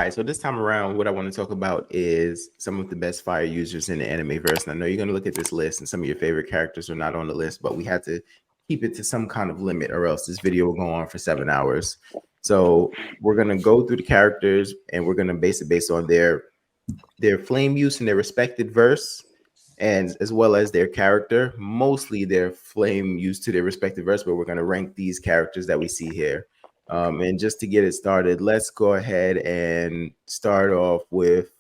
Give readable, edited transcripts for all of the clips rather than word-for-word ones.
right, so this time around, what I want to talk about is some of the best fire users in the anime verse. And I know you're going to look at this list, and some of your favorite characters are not on the list, but we had to keep it to some kind of limit, or else this video will go on for 7 hours. So we're going to go through the characters, and we're going to base it based on their flame use in their respected verse, and as well as their character, mostly their flame use to their respective verse. But we're going to rank these characters that we see here. And just to get it started, let's go ahead and start off with,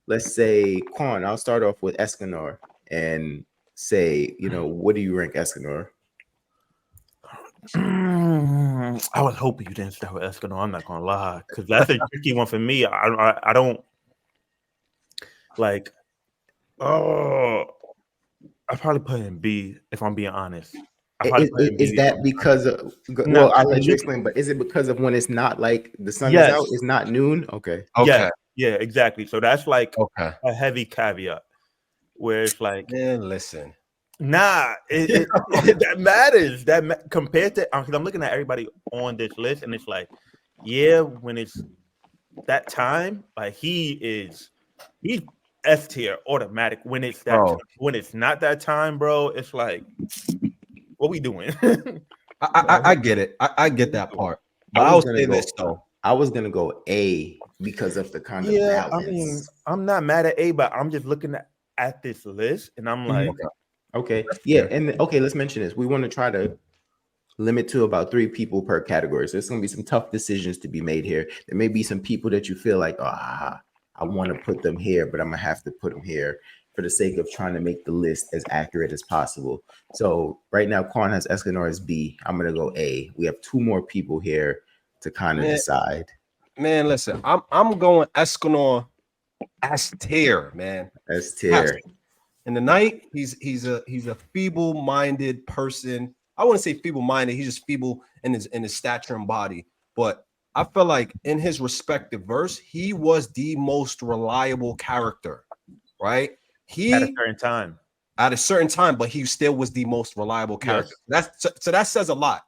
let's say, Quan. I'll start off with Escanor and say, what do you rank Escanor? I was hoping you didn't start with Escanor. I'm not gonna lie, because that's a tricky one for me. I don't like. Oh, I probably put in B if I'm being honest. Is that because of, well, I'll let you explain, but is it because of when it's not like the sun is out, it's not noon? Okay. Yeah, exactly. So that's like a heavy caveat where it's like, man, listen, nah, that matters. Compared to, because I'm looking at everybody on this list, and it's like, yeah, when it's that time, like he's F tier automatic. When it's that when it's not that time, bro, it's like, what we doing? I get it. I get that part. But I was gonna say this though. I was gonna go A because of the kind of balance. I mean, I'm not mad at A, but I'm just looking at this list, and I'm like, okay, yeah, and okay, let's mention this. We want to try to limit to about 3 people per category. So there's gonna be some tough decisions to be made here. There may be some people that you feel like, I want to put them here, but I'm gonna have to put them here for the sake of trying to make the list as accurate as possible. So right now, Quan has Escanor as B. I'm gonna go A. We have 2 more people here to kind of decide. Man, listen, I'm going Escanor S tier, man. S tier. In the night, he's a feeble-minded person. I wouldn't say feeble-minded. He's just feeble in his stature and body. But I feel like in his respective verse, he was the most reliable character, right? At a certain time, but he still was the most reliable character. Yes. That says a lot.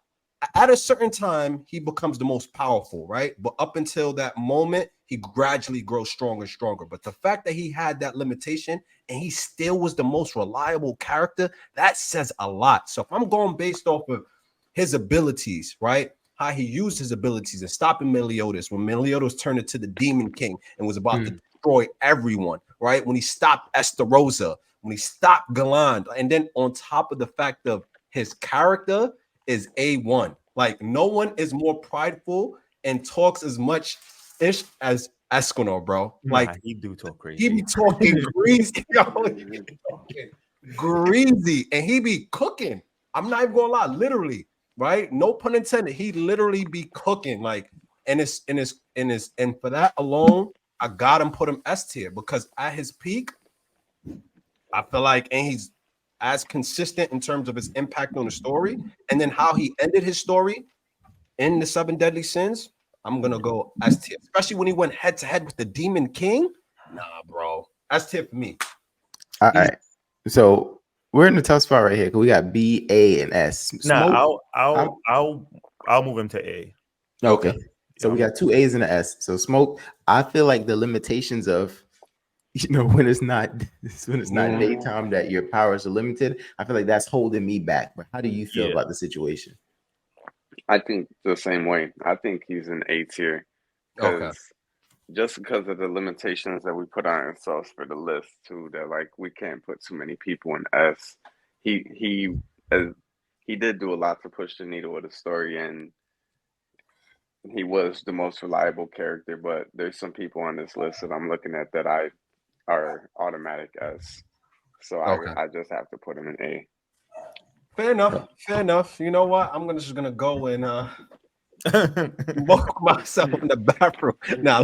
At a certain time, he becomes the most powerful, right? But up until that moment, he gradually grows stronger and stronger. But the fact that he had that limitation and he still was the most reliable character, that says a lot. So if I'm going based off of his abilities, right? How he used his abilities and stopping Meliodas when Meliodas turned into the Demon King and was about to destroy everyone, right? When he stopped Estarossa, when he stopped Galland, and then on top of the fact of his character is A1. Like no one is more prideful and talks as much ish as Escanor, bro. Like he do talk crazy. He be talking greasy, he be talking greasy, and he be cooking. I'm not even gonna lie, literally, right? No pun intended. He literally be cooking, like, and for that alone, I got him put him S tier because at his peak, I feel like, and he's as consistent in terms of his impact on the story, and then how he ended his story in the 7 Deadly Sins. I'm gonna go S tier, especially when he went head to head with the Demon King. Nah, bro, S tier for me. All right, so we're in the tough spot right here because we got B, A, and S. Nah, I'll move him to A. Okay, so we got 2 A's and an S. So Smoke, I feel like the limitations of when it's not daytime, that your powers are limited, I feel like that's holding me back. But how do you feel about the situation? I think the same way. I think he's an A tier just because of the limitations that we put on ourselves for the list too. That like we can't put too many people in S. He did do a lot to push the needle of the story, and he was the most reliable character. But there's some people on this list that I'm looking at that are automatic S. So I just have to put him in A. Fair enough. You know what? I'm just gonna go and smoke myself in the bathroom. Now,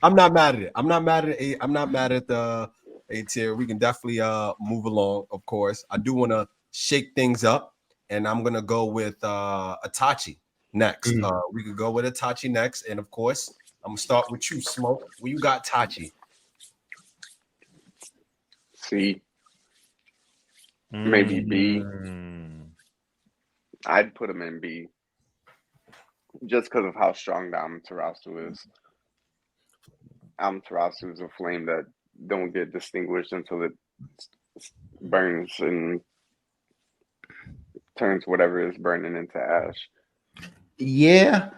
I'm not mad at it. I'm not mad at A. I'm not mad at the A tier. We can definitely move along. Of course, I do want to shake things up, and I'm gonna go with Itachi next. We could go with Itachi next, and of course, I'm gonna start with you, Smoke. Where you got Itachi? C. Maybe B. I'd put him in B just because of how strong the Amaterasu is. Amaterasu is a flame that don't get distinguished until it burns and turns whatever is burning into ash. Yeah,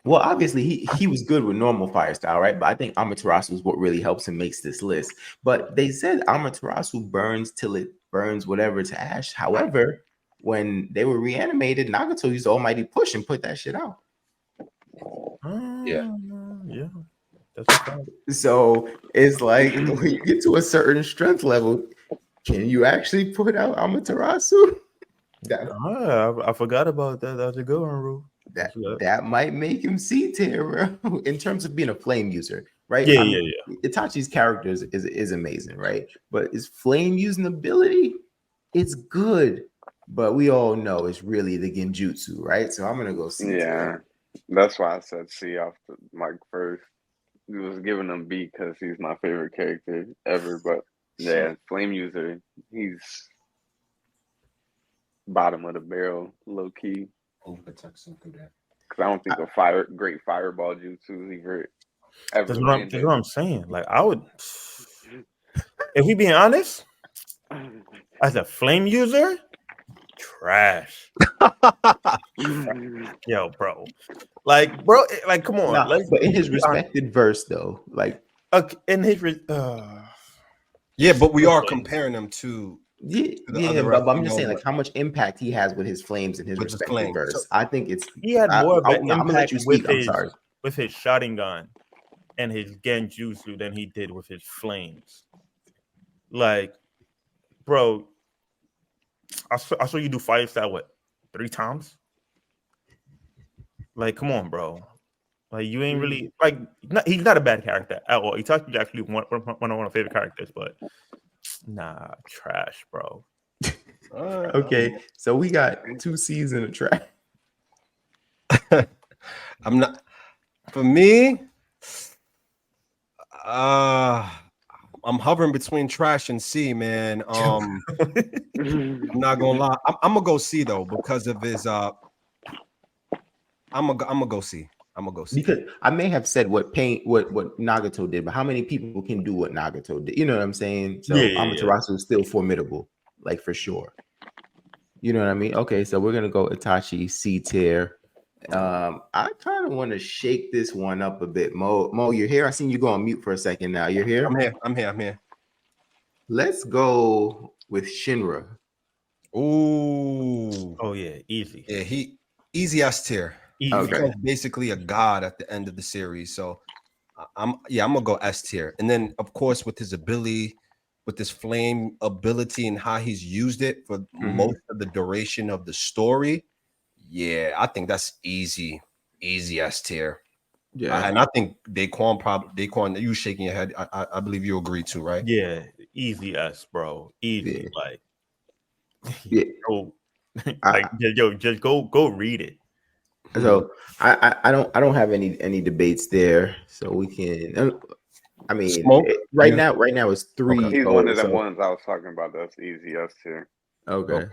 well, obviously he was good with normal fire style, right? But I think Amaterasu is what really helps and makes this list. But they said Amaterasu burns till it burns whatever to ash. However, when they were reanimated, Nagato used the almighty push and put that shit out. Yeah. Yeah. That's a fact. So it's like when you get to a certain strength level, can you actually put out Amaterasu? I forgot about that. That's a good one, Rue. That might make him C tier, bro, in terms of being a flame user, right? Yeah, I mean, yeah. Itachi's character is amazing, right? But his flame using ability, it's good, but we all know it's really the genjutsu, right? So I'm gonna go C tier. Yeah, that's why I said C off the mic first. He was giving him B because he's my favorite character ever. But yeah, flame user, he's bottom of the barrel, low key. Because I don't think a great fireball jutsu ever That's landed. what I'm saying. Like I would, if we being honest, as a flame user, trash. Yo, bro. Like, come on. Nah, but in his be honest. respected verse, though, like In his Yeah, but we are comparing them to yeah, but I'm just saying, like, how much impact he has with his flames in his With his respective flames. verse. So- I think it's he had more of an I'm gonna let impact you speak. I'm with sorry. his Sharingan and his Genjutsu than he did with his flames. Like, bro, I saw you do fire style what 3 times? Like, come on, bro. Like, you ain't really like. He's not a bad character at all. Itachi actually one of my favorite characters, but nah, trash, bro. Okay, so we got 2 C's in a track. I'm not. For me, I'm hovering between trash and C, man. I'm not gonna lie. I'm gonna go C though because of his. I'm gonna go C. I'm gonna go C. Because I may have said what Nagato did, but how many people can do what Nagato did? You know what I'm saying? So Amaterasu is still formidable, like for sure. You know what I mean? Okay, so we're gonna go Itachi C tier. I kind of want to shake this one up a bit. Mo, you're here. I seen you go on mute for a second now. You're here? I'm here. Let's go with Shinra. Ooh. Oh yeah, easy. Yeah, easy S tier. He becomes basically a god at the end of the series. So I'm gonna go S tier. And then of course with his ability, with his flame ability and how he's used it for most of the duration of the story. Yeah, I think that's easy S tier. Yeah, and I think Daquan, you shaking your head. I believe you agree too, right? Yeah, easy S, bro. Easy, like yeah. Just go read it. So I don't have any debates there. So we can. I mean, right now it's 3. He's one of the ones I was talking about. That's easy S tier. Okay.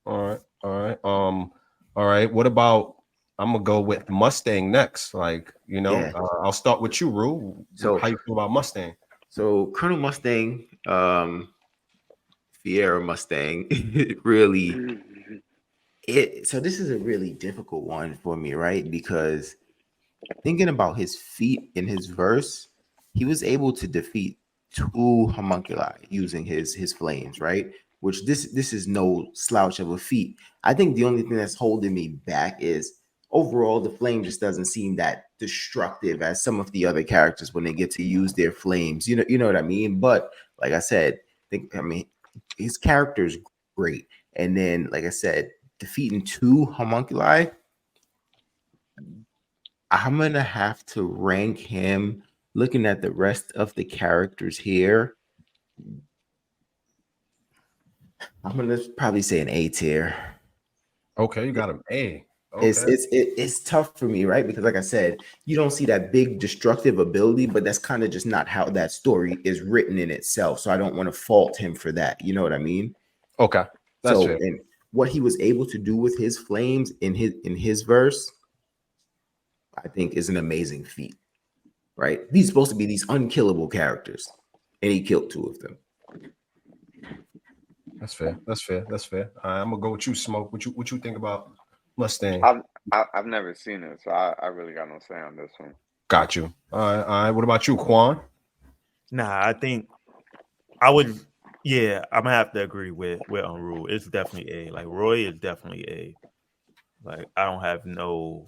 All right. What about? I'm gonna go with Mustang next. Like, I'll start with you, Rue. So how you feel about Mustang? So Colonel Mustang, Fiera Mustang, really. So this is a really difficult one for me, right? Because thinking about his feat in his verse, he was able to defeat 2 homunculi using his flames, right? Which this is no slouch of a feat. I think the only thing that's holding me back is overall the flame just doesn't seem that destructive as some of the other characters when they get to use their flames. You know what I mean? But like I said, his character is great. And then, like I said, defeating 2 homunculi, I'm gonna have to rank him looking at the rest of the characters here. I'm gonna probably say an A tier. Okay, you got him A. Okay. It's tough for me, right? Because like I said, you don't see that big destructive ability, but that's kind of just not how that story is written in itself. So I don't want to fault him for that. You know what I mean? Okay. That's fair. And what he was able to do with his flames in his verse, I think is an amazing feat. Right? These supposed to be these unkillable characters, and he killed 2 of them. That's fair. That's fair. That's fair. All right, I'm gonna go with you, Smoke. What you think about Mustang? I've never seen it, so I really got no say on this one. Got you. All right. All right. What about you, Quan? Nah, I think I would. Yeah, I'm gonna have to agree with Unruh. It's definitely A. Like Roy is definitely A. Like I don't have no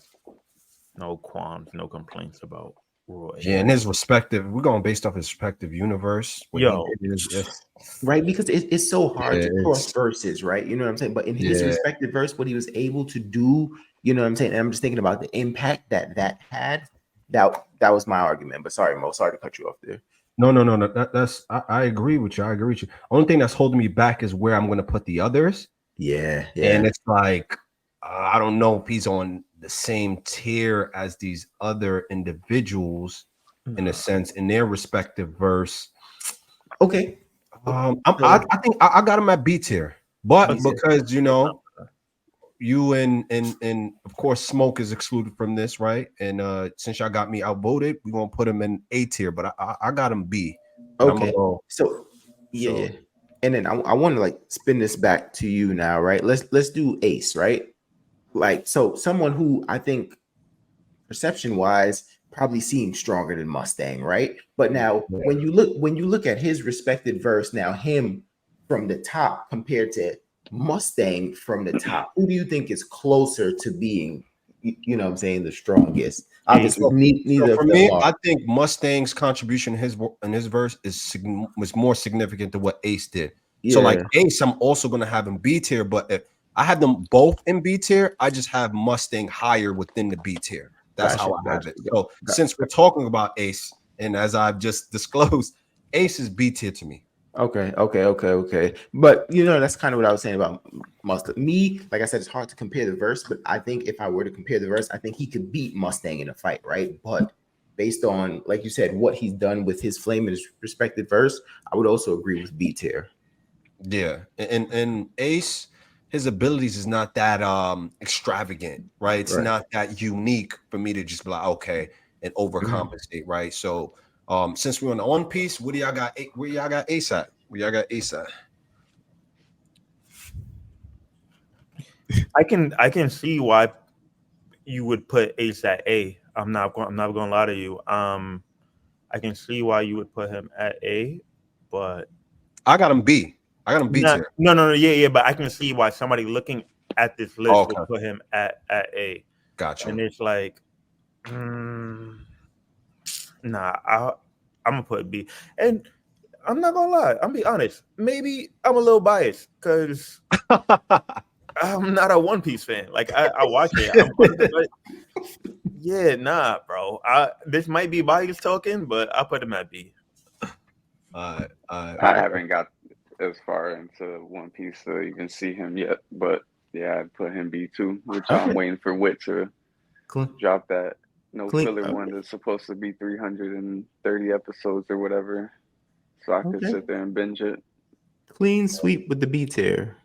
qualms, no complaints about Roy. Yeah, and his respective. We're going based off his respective universe. Yo. Right, because it's so hard Yeah, to cross verses, right? You know what I'm saying? But in his Yeah. respective verse, what he was able to do, you know what I'm saying? And I'm just thinking about the impact that had. That was my argument. But sorry, Mo, sorry to cut you off there. No. That's I agree with you. I agree with you. Only thing that's holding me back is where I'm going to put the others. Yeah. And it's like I don't know if he's on the same tier as these other individuals in a sense in their respective verse. Okay. I think I got him at B tier, but B tier. because you know you and of course Smoke is excluded from this, right? And since y'all got me outvoted, we're gonna put him in A tier, but I got him B. Okay. So yeah. And then I want to like spin this back to you now, right? Let's do Ace, right? Like so someone who I think perception wise probably seems stronger than Mustang, right? But now when you look at his respected verse, now him from the top compared to Mustang from the top, who do you think is closer to being, you know what I'm saying, the strongest? Obviously, neither for of them me, are. I think Mustang's contribution in his verse was more significant than what Ace did. Yeah. So like Ace, I'm also gonna have him B tier, but if I had them both in B tier, I just have Mustang higher within the B tier. That's how I have it. So since we're talking about Ace, and as I've just disclosed, Ace is B tier to me. Okay. But you know, that's kind of what I was saying about Mustang. Me, like I said, it's hard to compare the verse, but I think if I were to compare the verse, I think he could beat Mustang in a fight, right? But based on, like you said, what he's done with his flame and his respected verse, I would also agree with B tier. Yeah, and Ace, his abilities is not that extravagant, right? It's not that unique for me to just be like, okay, and overcompensate, right? So since we're on the One Piece, where y'all got Ace at? Where y'all got Ace at? I can see why you would put Ace at A. I'm not going to lie to you. I can see why you would put him at A, but I got him B. I got him B tier. No, yeah, but I can see why somebody looking at this list would put him at A. Gotcha. And it's like, nah, I'm gonna put B. And I'm not gonna lie, I'm be honest. Maybe I'm a little biased because I'm not a One Piece fan. Like I watch it. Yeah, nah, bro. This might be bias talking, but I'll put him at B. I haven't got as far into One Piece to even see him yet, but yeah, I'd put him B too, which I'm waiting for Wit to drop that filler one that's supposed to be 330 episodes or whatever, so I could sit there and binge it. Clean sweep with the B tier.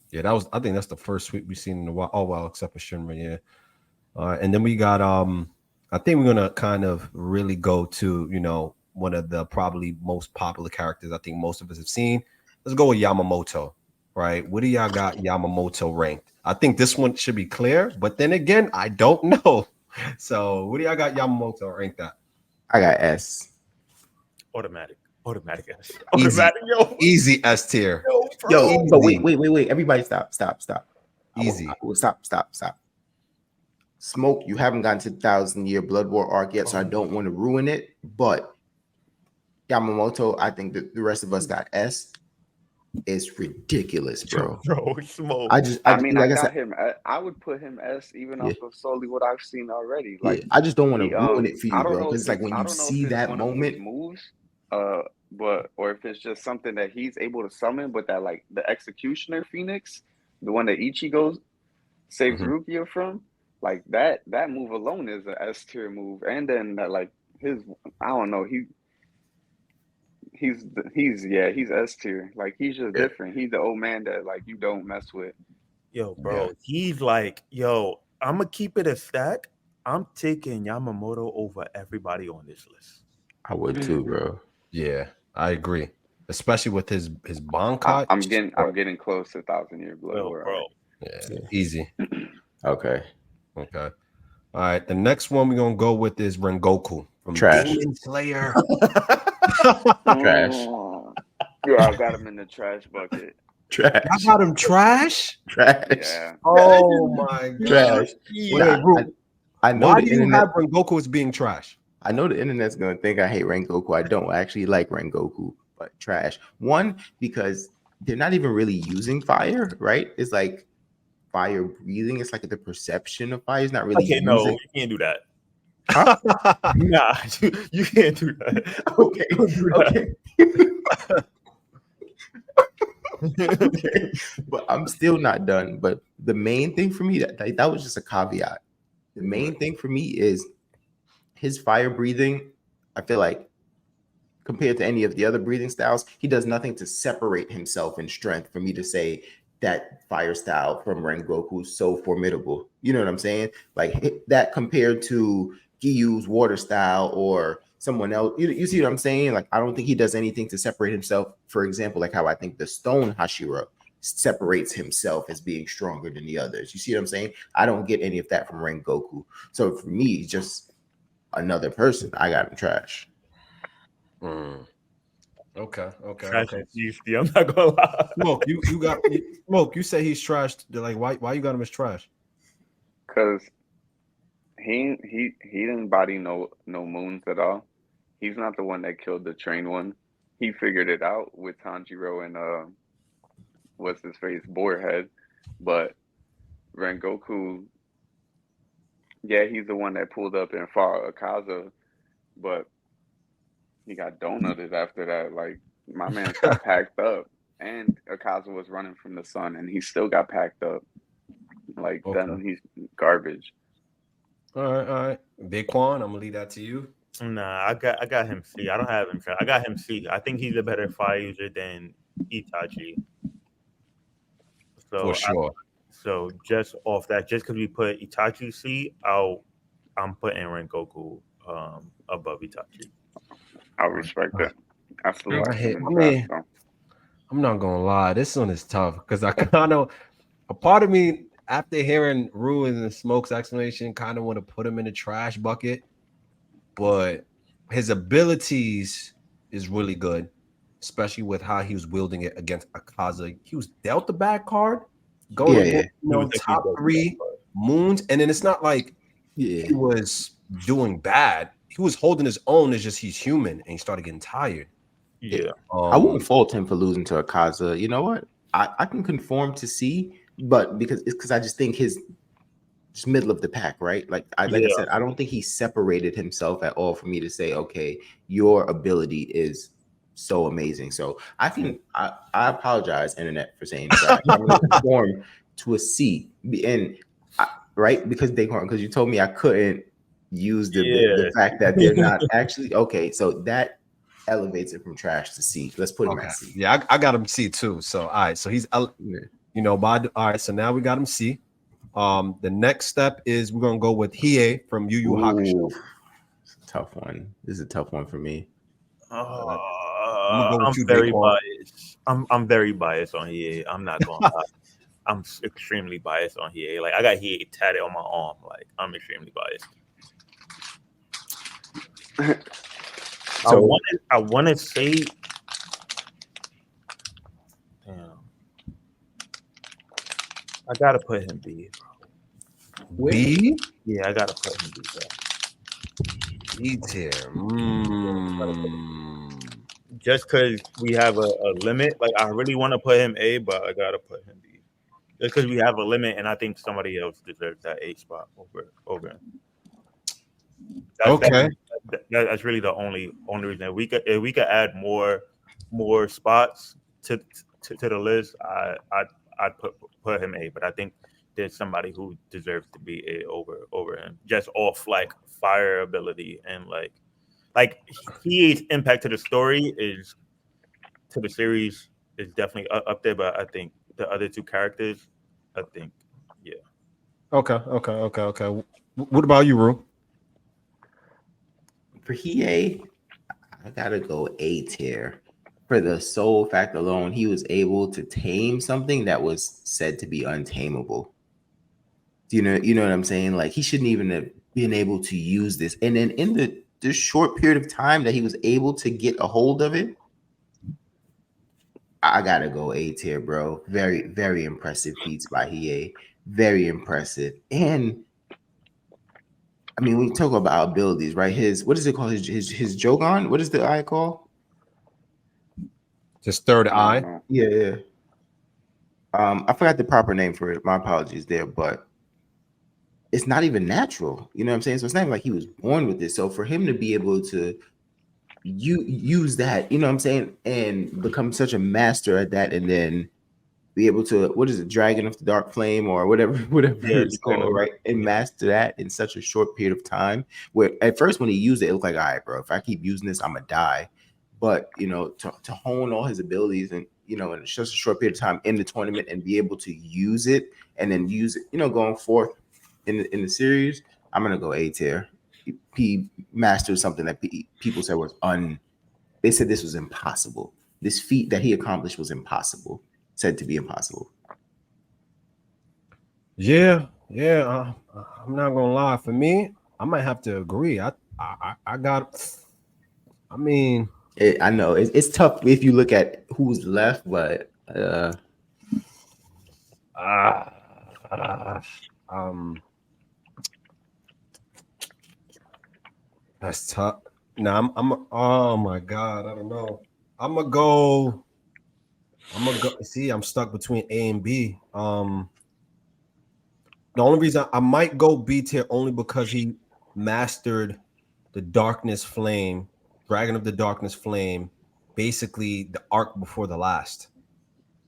Yeah, I think that's the first sweep we've seen in a while. Oh well, except for Shinra, yeah. And then we got I think we're gonna kind of really go to, you know, one of the probably most popular characters I think most of us have seen. Let's go with Yamamoto, right? What do y'all got Yamamoto ranked? I think this one should be clear, but then again, I don't know. So what do y'all got Yamamoto ranked at? I got S. Automatic S. Easy S tier. Yo, but wait. Everybody stop. Easy. Stop. Smoke, you haven't gotten to the 1,000-year Blood War arc yet, so I don't want to ruin it. But Yamamoto, I think that the rest of us got S. It's ridiculous, bro. Smoke. I got him. I would put him S even off of solely what I've seen already. Like, I just don't want to ruin it for you, bro. Because it's like when you see that moment, moves, or if it's just something that he's able to summon, but that like the Executioner Phoenix, the one that Ichigo saves Rukia from, like that move alone is an S tier move, and then that like his, I don't know, he's S tier. Like he's just different. He's the old man that like you don't mess with. Yo, bro, he's like, I'm gonna keep it a stack. I'm taking Yamamoto over everybody on this list. I would too, bro. Yeah, I agree. Especially with his Bankai. I'm getting close to 1,000-Year Blood Well, War. bro. Yeah, easy. Okay. Okay. All right. The next one we're gonna go with is Rengoku from Trash. Demon Slayer. Trash. Yeah, I got him in the trash bucket. Trash. I got him trash. Trash. Yeah. Oh my god. Trash. Wait, Nah, Root, I know why the do you internet. have Rengoku as being trash? I know the internet's gonna think I hate Rengoku. I don't actually like Rengoku, but trash. One, because they're not even really using fire, right? It's like fire breathing. It's like the perception of fire is not really Okay, using. no, you can't do that. Huh? Nah, you can't do that. Okay, Don't do that. okay. Okay, but I'm still not done. But the main thing for me, that was just a caveat. The main thing for me is his fire breathing. I feel like compared to any of the other breathing styles, he does nothing to separate himself in strength for me to say that fire style from Rengoku is so formidable. You know what I'm saying? Like that compared to Gyu's water style or someone else. You see what I'm saying? Like I don't think he does anything to separate himself. For example, like how I think the Stone Hashira separates himself as being stronger than the others. You see what I'm saying? I don't get any of that from Rengoku. So for me, he's just another person. I got him trash. Okay. Trash is UFD, I'm not gonna lie. Smoke, you got Smoke. You say he's trashed. They're like, why you got him as trash? Because he didn't body no moons at all. He's not the one that killed the train one. He figured it out with Tanjiro and what's his face, Boarhead. But Rengoku, yeah, he's the one that pulled up and fought Akaza, but he got donutted after that. Like my man got packed up, and Akaza was running from the sun, and he still got packed up. Like then he's garbage. All right. Big Quan, I'm gonna leave that to you. Nah, I got him C. I don't have him trash. I got him C. I think he's a better fire user than Itachi. So For sure. so just off that, just because we put Itachi C, I'm putting Rengoku above Itachi. I respect that. I still like him. I'm not gonna lie, this one is tough because I kind of a part of me after hearing Ruin and Smoke's explanation kind of want to put him in the trash bucket, but his abilities is really good, especially with how he was wielding it against Akaza. He was dealt the bad card, going top 3 moons, and then it's not like he was doing bad. He was holding his own. It's just he's human and he started getting tired. Yeah. I wouldn't fault him for losing to Akaza. You know what? I can conform to C, but because I just think his just middle of the pack, right? Like I said, I don't think he separated himself at all for me to say, okay, your ability is so amazing. So I apologize, internet, for saying that. I'm going to conform to a C, and right because you told me I couldn't use the fact that they're not actually okay. So that elevates it from trash to C. Let's put him at C. Yeah, I got him C too. So all right, so he's all right. So now we got him C. The next step is we're gonna go with Hiei from Yu Yu Hakusho. Tough one. This is a tough one for me. I'm very biased. I'm very biased on Hiei. I'm not gonna lie. I'm extremely biased on Hiei. Like I got Hiei tatted on my arm. Like I'm extremely biased. So I want to say, damn, I gotta put him B. B? Yeah, I gotta put him B. B tier. Just because we have a limit, like I really want to put him A, but I gotta put him B. Just because we have a limit, and I think somebody else deserves that A spot over him. That's really the only reason. If we could add more spots to the list, I'd put him A. But I think there's somebody who deserves to be A over him, just off like fire ability and like his impact to the story is to the series is definitely up there. But I think the other two characters, I think, yeah. Okay. What about you, Rue? For Hiei, I gotta go A tier. For the sole fact alone, he was able to tame something that was said to be untamable. Do you know what I'm saying? Like he shouldn't even have been able to use this. And then in the short period of time that he was able to get a hold of it, I gotta go A tier, bro. Very, very impressive feats by Hiei. Very impressive. And I mean, when you talk about abilities, right? His what is it called? His Jogan? What is the eye called? His third I eye. don't know. Yeah. I forgot the proper name for it. My apologies there, but it's not even natural. You know what I'm saying? So it's not even like he was born with this. So for him to be able to use that, you know what I'm saying, and become such a master at that, and then be able to, what is it, Dragon of the Dark Flame or whatever Yeah, it's called, right? And master that in such a short period of time. Where at first when he used it, it looked like, all right, bro, if I keep using this, I'm gonna die. But you know, to hone all his abilities and you know, in just a short period of time in the tournament and be able to use it and then use it, you know, going forth in the series, I'm gonna go A tier. He mastered something that people said was they said this was impossible. This feat that he accomplished was impossible, said to be impossible. Yeah. I'm not gonna lie. For me, I might have to agree. I got. I mean, I know it's tough if you look at who's left, but that's tough. Now I'm. Oh my god, I don't know. I'm gonna go. See, I'm stuck between A and B. The only reason I might go B tier only because he mastered the Darkness Flame, Dragon of the Darkness Flame, basically the arc before the last.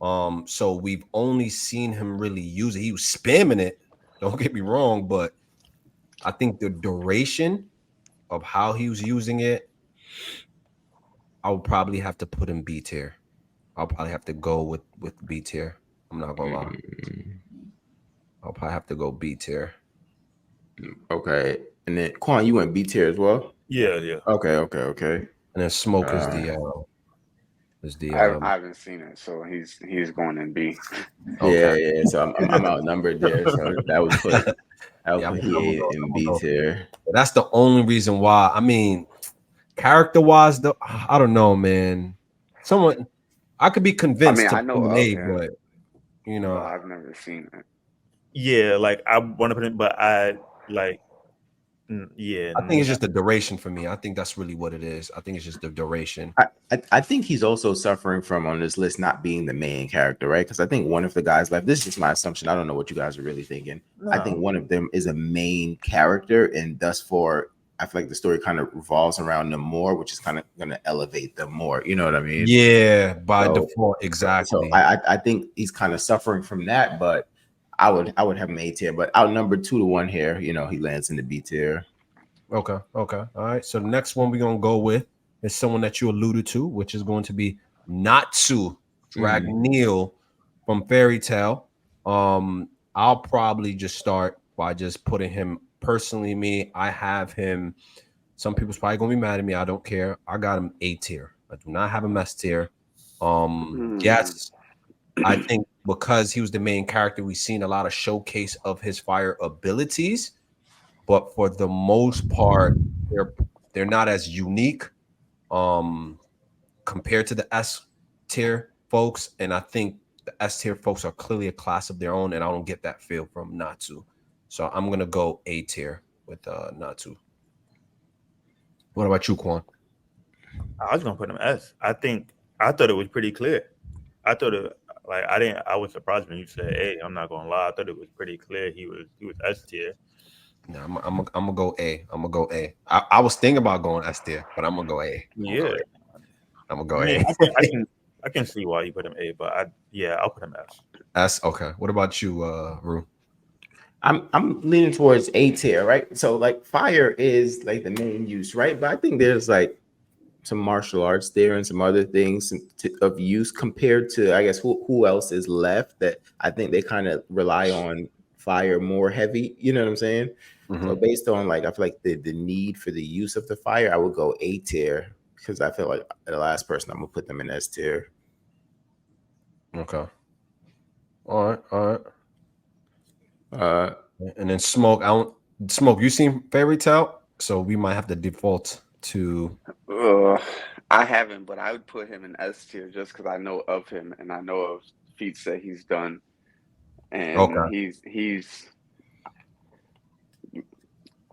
So we've only seen him really use it. He was spamming it. Don't get me wrong, but I think the duration of how he was using it, I would probably have to put him B tier. I'll probably have to go with B tier. I'm not gonna lie. I'll probably have to go B tier. Okay. And then Quan, you went B tier as well? Yeah. Okay. And then Smoke is the I haven't seen it, so he's going in B. Okay. Yeah. So I'm outnumbered there. So that would put Hiei in B tier. That's the only reason why. I mean, character-wise, though, I don't know, man. Someone I could be convinced I to know put of A, him, but you know, but I've never seen it. Yeah, like I want to put it, but I like, yeah. I think it's just the duration for me. I think that's really what it is. I think it's just the duration. I think he's also suffering from on this list not being the main character, right? Because I think one of the guys left. This is just my assumption. I don't know what you guys are really thinking. No. I think one of them is a main character, and thus for I feel like the story kind of revolves around them more, which is kind of going to elevate them more. You know what I mean? Yeah, by default, exactly. So I think he's kind of suffering from that, but I would have him A tier, but outnumbered 2-1 here. You know, he lands in the B tier. Okay. All right. So the next one we're gonna go with is someone that you alluded to, which is going to be Natsu Dragneel from Fairy Tail. I'll probably just start by just putting him personally. Me, I have him. Some people's probably gonna be mad at me. I don't care. I got him A tier. I do not have him S tier. Yes, I think because he was the main character, we've seen a lot of showcase of his fire abilities, but for the most part, they're not as unique compared to the S tier folks. And I think the S tier folks are clearly a class of their own, and I don't get that feel from Natsu. So I'm gonna go A tier with Natsu. What about you, Quan? I was gonna put him S. I thought it was pretty clear. I thought it like I was surprised when you said A. I'm not gonna lie. I thought it was pretty clear he was S tier. No, I'm gonna go A. I'm gonna go A. I was thinking about going S tier, but I'm gonna go A. I'm gonna go A. I can see why you put him A, but I'll put him S. S. Okay. What about you, Rue? I'm leaning towards A tier, right? So like fire is like the main use, right? But I think there's like some martial arts there and some other things of use compared to I guess who else is left that I think they kind of rely on fire more heavy. You know what I'm saying? Mhm. So based on like I feel like the need for the use of the fire, I would go A tier because I feel like the last person I'm gonna put them in S tier. Okay. All right. All right. Uh, And then Smoke. Smoke. You seen Fairy Tale, so we might have to default to. I haven't, but I would put him in S tier just because I know of him and I know of feats that he's done, and Okay. he's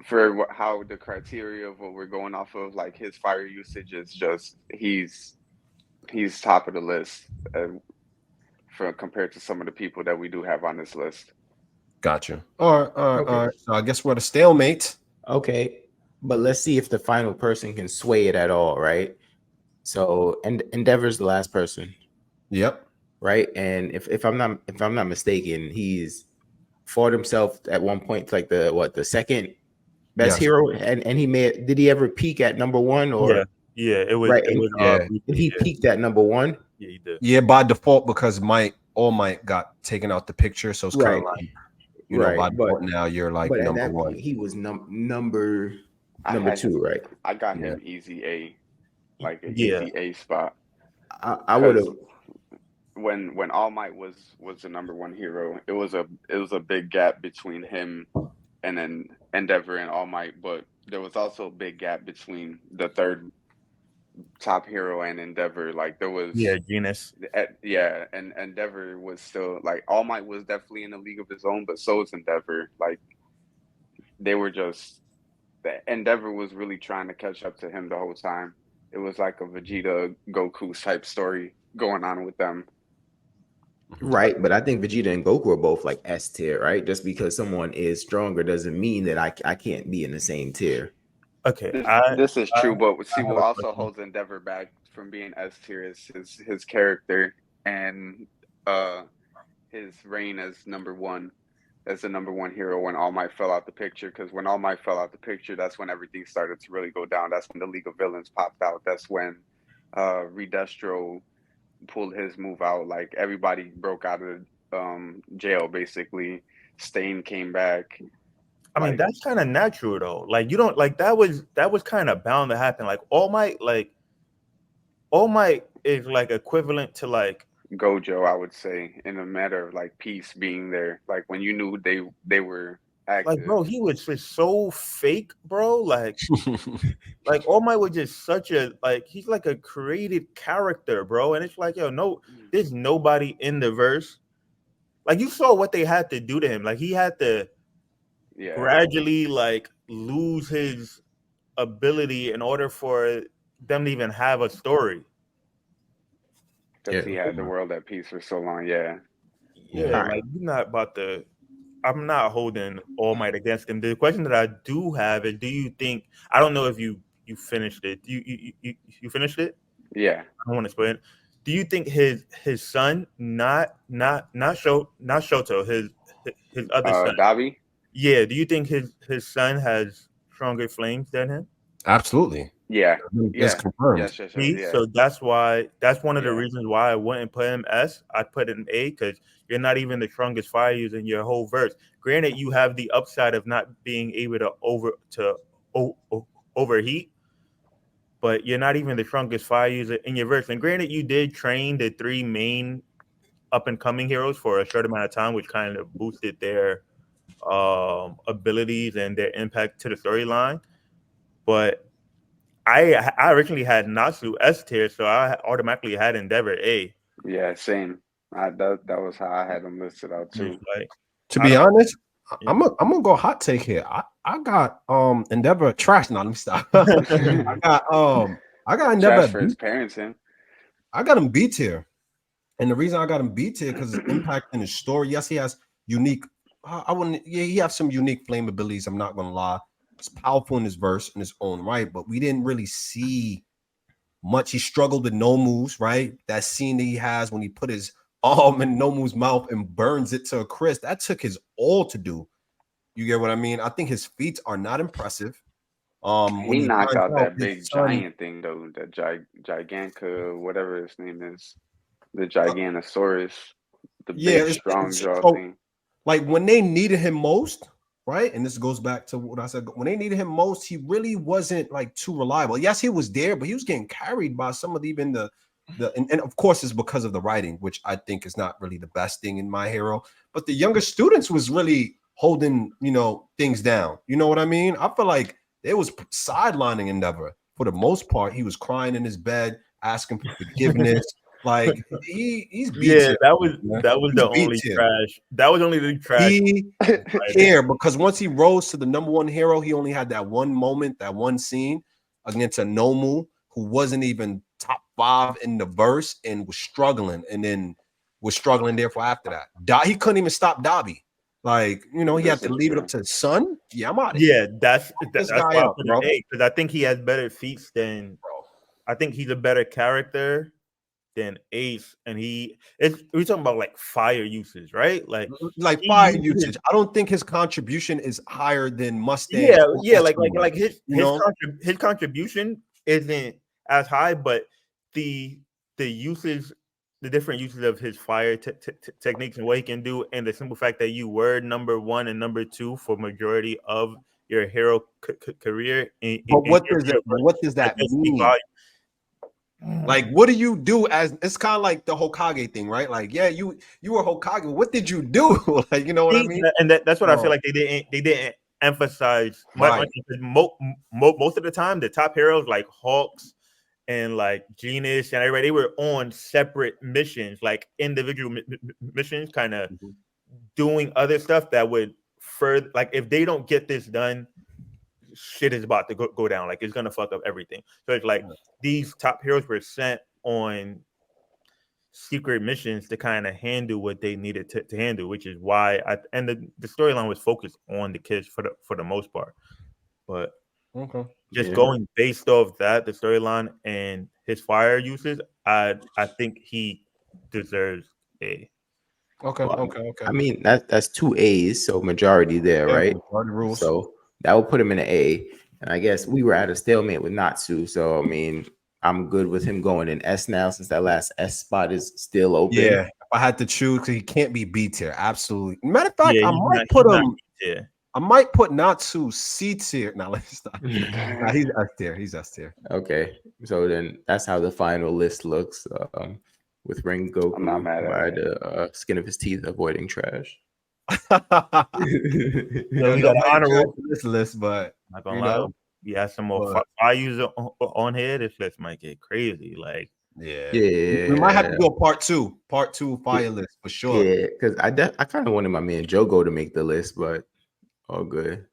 for how the criteria of what we're going off of, like his fire usage is just he's top of the list for compared to some of the people that we do have on this list. Got you. All right. All right. Okay. All right. So I guess we're at a stalemate. okay, but let's see if the final person can sway it at all, right? So, and Endeavor's the last person, Yep. right? And if I'm not mistaken, he's fought himself at one point to like the second best Yes. hero, and did he ever peak at number one or Yeah, it was. right? It was. Yeah. He peaked at number one, Yeah, he did. Yeah, by default because All Might got taken out the picture, so it's kind of right? like you know by Right, default now you're like but at number that one. point he was number I had two, him- right? I got Yeah. him easy A, like an Yeah. easy A spot. I would have. When All Might was the number one hero, it was a big gap between him and then Endeavor and All Might, but there was also a big gap between the third top hero and Endeavor. Like there was Genus. and Endeavor was still like All Might was definitely in a league of his own, but so was Endeavor. Like they were just the Endeavor was really trying to catch up to him the whole time. It was like a Vegeta Goku type story going on with them. Right, but I think Vegeta and Goku are both like S tier, right? Just because someone is stronger doesn't mean that I can't be in the same tier. Okay, This is true, but see what also holds Endeavor back from being S tier is his character and his reign as number one, as the number one hero when All Might fell out the picture. Because when All Might fell out the picture, that's when everything started to really go down. That's when the League of Villains popped out. That's when Redestro pulled his move out. Like everybody broke out of jail basically. Stain came back. I mean, that's kind of natural though. Like you don't like that was kind of bound to happen. Like All Might is like equivalent to like Gojo, I would say, in a matter of like peace being there. Like when you knew they were active. like bro, he was just so fake, bro. Like All Might was just such a like he's like a created character, bro. And it's like, yo, no, there's nobody in the verse. Like you saw what they had to do to him. Like he had to gradually like lose his ability in order for them to even have a story. Because he had the world at peace for so long. Yeah. Like you're not about to. I'm not holding All Might against him. The question that I do have is, do you think? I don't know if you finished it. You finished it? Yeah. I don't want to spoil it. Do you think his son, not Shoto, his other son, Dabi? Yeah. Do you think his son has stronger flames than him? Absolutely. Yeah. It's confirmed. Yes. So that's one of the reasons why I wouldn't put him S. I'd put it in A because you're not even the strongest fire user in your whole verse. Granted, you have the upside of not being able to overheat, but you're not even the strongest fire user in your verse. And granted, you did train the three main up and coming heroes for a short amount of time, which kind of boosted their abilities and their impact to the storyline. But I originally had Natsu S tier, so I automatically had Endeavor A. Yeah, same. That was how I had them listed out too. To be honest, I'm gonna go hot take here. I got Endeavor trash. No, let me stop. I got Endeavor trash for his parents. I got him B tier, and the reason I got him B tier because his impact in his story. Yes, he has unique. He has some unique flame abilities. I'm not gonna lie. It's powerful in his verse in his own right, but we didn't really see much. He struggled with Nomu's, right? That scene that he has when he put his arm in Nomu's mouth and burns it to a crisp. That took his all to do. You get what I mean? I think his feats are not impressive. He knocked out that big giant thing though, that Giganka, whatever his name is, the Giganosaurus, the big strong jaw thing. like when they needed him most, right? And this goes back to what I said. When they needed him most, he really wasn't like too reliable. Yes, he was there, but he was getting carried by some of even the and of course it's because of the writing, which I think is not really the best thing in My Hero. But the younger students was really holding, things down. You know what I mean? I feel like it was sidelining Endeavor for the most part. He was crying in his bed, asking for forgiveness. Like he's Yeah, that was the He's only B-tier. trash. That was only the trash. He cared because once he rose to the number one hero, he only had that one moment, that one scene against a Nomu who wasn't even top 5 in the verse and was struggling, and then was struggling therefore after that. He couldn't even stop Dobby. Like, he had to leave it up to his son. Yeah, I'm out of here. Yeah, that's This why guy I up, put bro. an A, because I think he has better feats than. I think he's a better character than Ace, and we're talking about like fire usage, right? Like Fire usage. I don't think his contribution is higher than Mustang. Yeah, like his contribution isn't as high, but the usage, the different uses of his fire techniques and what he can do, and the simple fact that you were number 1 and number 2 for majority of your hero career. But what does that mean? Like, what do you do as it's kind of like the Hokage thing, right? Like, yeah, you were Hokage. What did you do? Like, you know what I mean? And that's what I feel like they didn't emphasize much. Most of the time, the top heroes like Hawks and like Genius and everybody, they were on separate missions, like individual missions, kind of doing other stuff that would further, like if they don't get this done, shit is about to go down. Like it's gonna fuck up everything. So it's like these top heroes were sent on secret missions to kind of handle what they needed to handle, which is why the storyline was focused on the kids for the most part. But going based off that, the storyline and his fire uses, I think he deserves A. Okay. I mean, that's 2 A's, so majority there, right? Majority rules. So that would put him in an A. And I guess we were at a stalemate with Natsu. So I mean, I'm good with him going in S now, since that last S spot is still open. Yeah, if I had to choose, because he can't be B tier. Absolutely. Matter of fact, I might put him. I might put Natsu C tier. Now let's stop. He's S tier. He's S tier. Okay, so then that's how the final list looks. With Rengoku by the skin of his teeth avoiding trash. We got honorable this list, but not gonna lie, you have some more fire users on here. This list might get crazy. Like, we might have to do a part two fire list for sure. Yeah, because I kind of wanted my man Jogo to make the list, but all good.